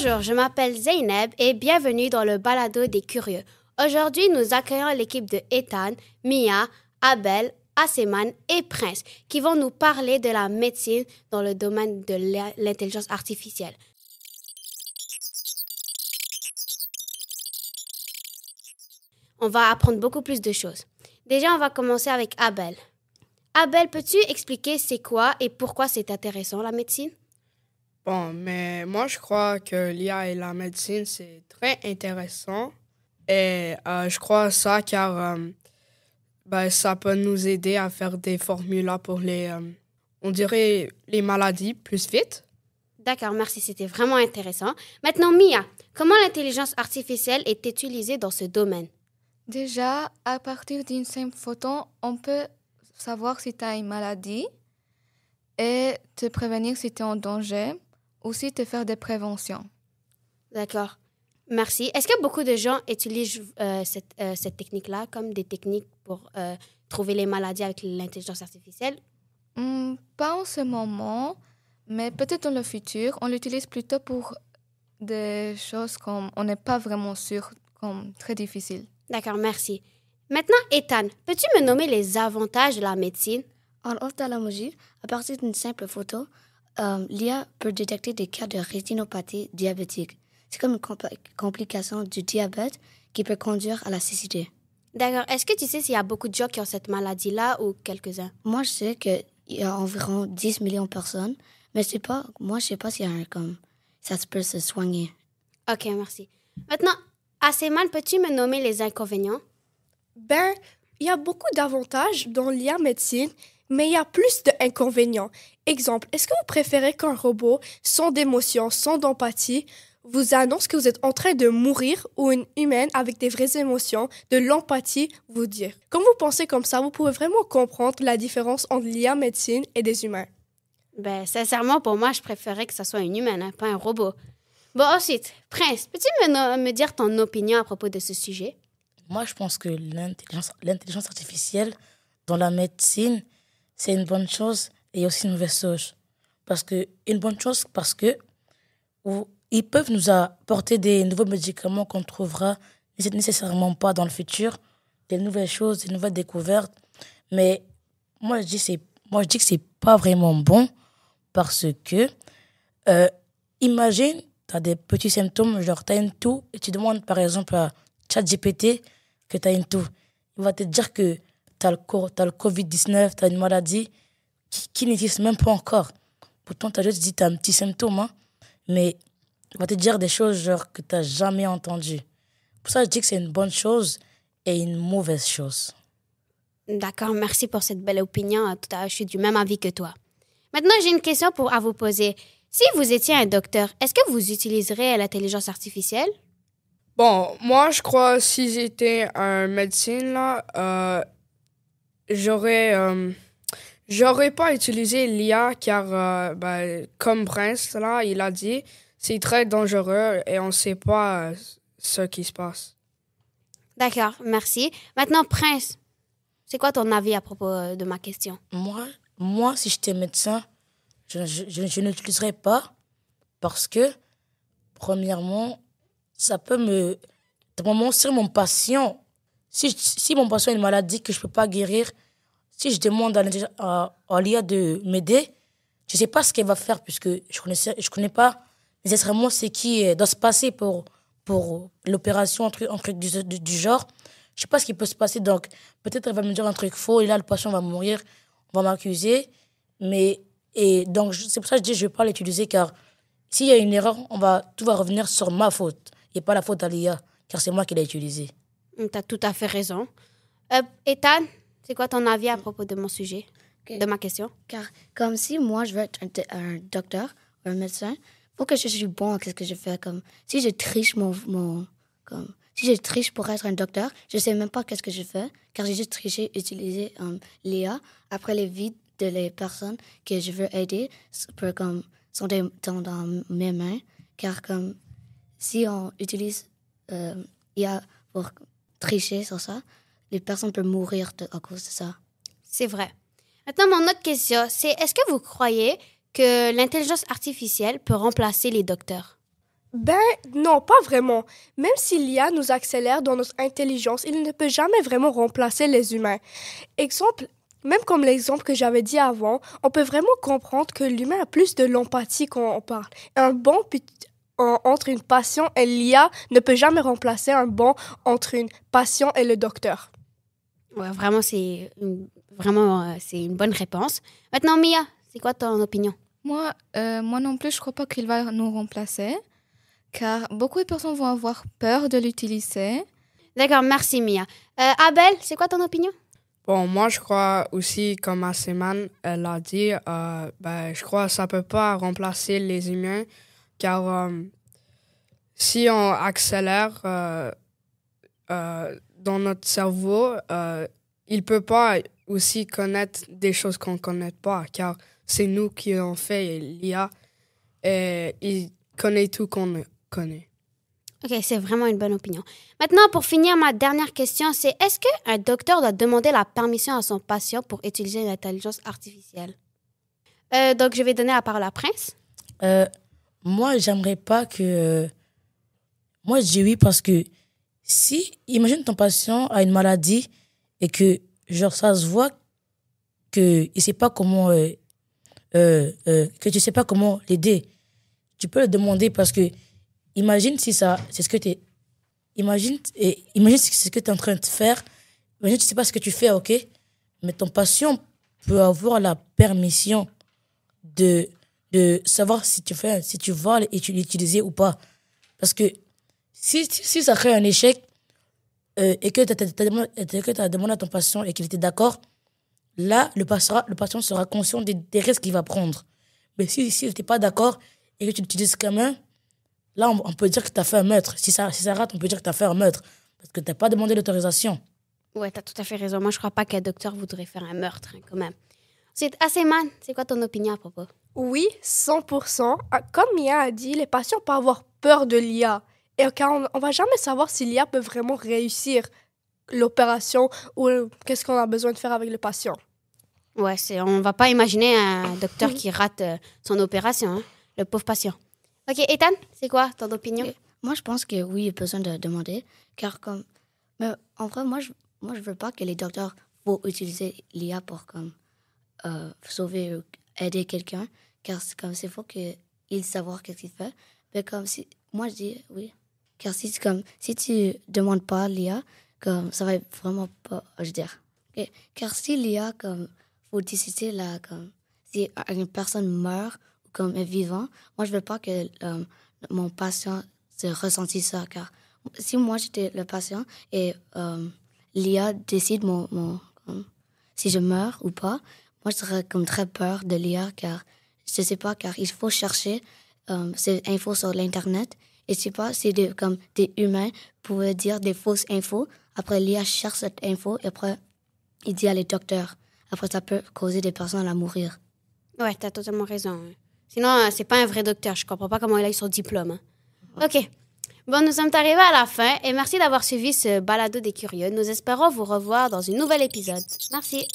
Bonjour, je m'appelle Zeynep et bienvenue dans le balado des curieux. Aujourd'hui, nous accueillons l'équipe de Ethan, Mia, Abel, Aseman et Prince qui vont nous parler de la médecine dans le domaine de l'intelligence artificielle. On va apprendre beaucoup plus de choses. Déjà, on va commencer avec Abel. Abel, peux-tu expliquer c'est quoi et pourquoi c'est intéressant la médecine? Bon, mais moi, je crois que l'IA et la médecine, c'est très intéressant. Et je crois ça car ça peut nous aider à faire des formules pour on dirait, les maladies plus vite. D'accord, merci, c'était vraiment intéressant. Maintenant, Mia, comment l'intelligence artificielle est utilisée dans ce domaine? Déjà, à partir d'une simple photo, on peut savoir si tu as une maladie et te prévenir si tu es en danger, aussi te faire des préventions. D'accord, merci. Est-ce que beaucoup de gens utilisent cette technique-là comme des techniques pour trouver les maladies avec l'intelligence artificielle? Pas en ce moment, mais peut-être dans le futur. On l'utilise plutôt pour des choses comme on n'est pas vraiment sûr, comme très difficiles. D'accord, merci. Maintenant, Ethan, peux-tu me nommer les avantages de la médecine? En ophtalmologie, à partir d'une simple photo, l'IA peut détecter des cas de rétinopathie diabétique. C'est comme une complication du diabète qui peut conduire à la cécité. D'accord. Est-ce que tu sais s'il y a beaucoup de gens qui ont cette maladie-là ou quelques-uns? Moi, je sais qu'il y a environ 10 millions de personnes, mais je sais pas s'il y a ça peut se soigner. OK, merci. Maintenant, Aseman, peux-tu me nommer les inconvénients? Il y a beaucoup d'avantages dans l'IA médecine, mais il y a plus d'inconvénients. Exemple, est-ce que vous préférez qu'un robot, sans d'émotion, sans d'empathie, vous annonce que vous êtes en train de mourir ou une humaine avec des vraies émotions, de l'empathie, vous dire? Quand vous pensez comme ça, vous pouvez vraiment comprendre la différence entre l'IA médecine et des humains. Sincèrement, pour moi, je préférais que ça soit une humaine, pas un robot. Bon, ensuite, Prince, peux-tu me dire ton opinion à propos de ce sujet? Moi, je pense que l'intelligence artificielle dans la médecine, c'est une bonne chose et aussi une mauvaise chose. Une bonne chose parce que ils peuvent nous apporter des nouveaux médicaments qu'on ne trouvera nécessairement pas dans le futur, des nouvelles choses, des nouvelles découvertes. Mais moi, je dis que c'est pas vraiment bon parce que, imagine, tu as des petits symptômes, genre tu as une toux et tu demandes par exemple à ChatGPT que tu as une toux. Il va te dire que tu as le COVID-19, tu as une maladie qui n'existe même pas encore. Pourtant, tu as juste dit que tu as un petit symptôme, hein, mais il va te dire des choses genre que tu n'as jamais entendues. Pour ça, je dis que c'est une bonne chose et une mauvaise chose. D'accord, merci pour cette belle opinion. Je suis du même avis que toi. Maintenant, j'ai une question à vous poser. Si vous étiez un docteur, est-ce que vous utiliserez l'intelligence artificielle? Bon, moi, je crois si j'étais un médecin, là, j'aurais pas utilisé l'IA car, comme Prince, là, il a dit, c'est très dangereux et on ne sait pas ce qui se passe. D'accord, merci. Maintenant, Prince, c'est quoi ton avis à propos de ma question? Moi, si j'étais médecin, je n'utiliserais pas parce que, premièrement, ça peut me montrer mon patient. Si mon patient a une maladie que je ne peux pas guérir, si je demande à l'IA de m'aider, je ne sais pas ce qu'elle va faire puisque je connais pas nécessairement ce qui doit se passer pour l'opération, un truc du genre. Je ne sais pas ce qui peut se passer, donc peut-être elle va me dire un truc faux et là, le patient va mourir, on va m'accuser. Donc, c'est pour ça que je dis que je ne vais pas l'utiliser car s'il y a une erreur, tout va revenir sur ma faute et pas la faute à l'IA car c'est moi qui l'ai utilisé. Tu as tout à fait raison. Ethan, c'est quoi ton avis à propos de mon sujet, de ma question? Car comme si moi, je veux être un docteur ou un médecin, il faut que je sois bon à ce que je fais. Comme, si je triche si je triche pour être un docteur, je ne sais même pas qu'est-ce que je fais, car j'ai juste triché, utilisé l'IA. Après, les vies de les personnes que je veux aider sont dans mes mains, car comme si on utilise IA pour tricher sur ça, les personnes peuvent mourir à cause de ça. C'est vrai. Maintenant, mon autre question, c'est est-ce que vous croyez que l'intelligence artificielle peut remplacer les docteurs? Ben non, pas vraiment. Même si l'IA nous accélère dans notre intelligence, il ne peut jamais vraiment remplacer les humains. Exemple, même comme l'exemple que j'avais dit avant, on peut vraiment comprendre que l'humain a plus de l'empathie quand on parle. Un bond entre une patient et l'IA ne peut jamais remplacer un bond entre une patient et le docteur. Ouais, vraiment, c'est une bonne réponse. Maintenant, Mia, c'est quoi ton opinion? Moi non plus, je crois pas qu'il va nous remplacer, car beaucoup de personnes vont avoir peur de l'utiliser. D'accord, merci Mia. Abel, c'est quoi ton opinion? Bon, moi, je crois aussi, comme Aseman l'a dit, je crois que ça ne peut pas remplacer les humains, car si on accélère dans notre cerveau, il ne peut pas aussi connaître des choses qu'on ne connaît pas, car c'est nous qui l'avons fait, l'IA, et il connaît tout qu'on connaît. Ok, c'est vraiment une bonne opinion. Maintenant, pour finir, ma dernière question, c'est est-ce qu'un docteur doit demander la permission à son patient pour utiliser l'intelligence artificielle? Donc, je vais donner la parole à Prince. Moi, j'aimerais pas que... Moi, je dis oui parce que si, imagine ton patient a une maladie et que, genre, ça se voit que il sait pas comment... que tu sais pas comment l'aider. Tu peux le demander parce que imagine si ça, c'est ce que tu es. Imagine si c'est ce que tu es en train de faire. Imagine, tu sais pas ce que tu fais, ok? Mais ton patient peut avoir la permission de savoir si tu vas l'utiliser ou pas. Parce que si ça crée un échec et que tu as demandé à ton patient et qu'il était d'accord, là, le patient sera conscient des risques qu'il va prendre. Mais si il n'était pas d'accord et que tu l'utilises quand même, là, on peut dire que tu as fait un meurtre. Si ça rate, on peut dire que tu as fait un meurtre. Parce que tu n'as pas demandé l'autorisation. Ouais, tu as tout à fait raison. Moi, je crois pas qu'un docteur voudrait faire un meurtre, hein, quand même. C'est Aseman, c'est quoi ton opinion à propos? Oui, 100%. Comme Mia a dit, les patients peuvent avoir peur de l'IA. Et car on va jamais savoir si l'IA peut vraiment réussir l'opération ou qu'est-ce qu'on a besoin de faire avec le patient. Ouais, on va pas imaginer un docteur qui rate son opération, hein, le pauvre patient. Ok, Ethan, c'est quoi ton opinion? Moi, je pense que oui, il y a besoin de demander, car comme... Mais en vrai, moi, je veux pas que les docteurs vont utiliser l'IA pour comme sauver ou aider quelqu'un, car c'est faut qu'il savoir qu'est-ce qu'il fait. Mais comme si... Moi, je dis oui, car si tu demandes pas l'IA, comme ça va être vraiment pas... Je veux dire, okay? Car si l'IA, comme... Faut décider là, comme... Si une personne meurt ou comme est vivant, moi, je veux pas que mon patient se ressente ça, car si moi, j'étais le patient et l'IA décide si je meurs ou pas, moi, je serais comme très peur de l'IA, car je sais pas, car il faut chercher ces infos sur l'Internet. Et je sais pas si des humains pouvaient dire des fausses infos. Après, l'IA cherche cette info et après, il dit à les docteurs. Après, ça peut causer des personnes à mourir. Ouais, t'as totalement raison. Sinon, c'est pas un vrai docteur. Je comprends pas comment il a eu son diplôme. Hein. OK. Bon, nous sommes arrivés à la fin et merci d'avoir suivi ce balado des curieux. Nous espérons vous revoir dans un nouvel épisode. Merci.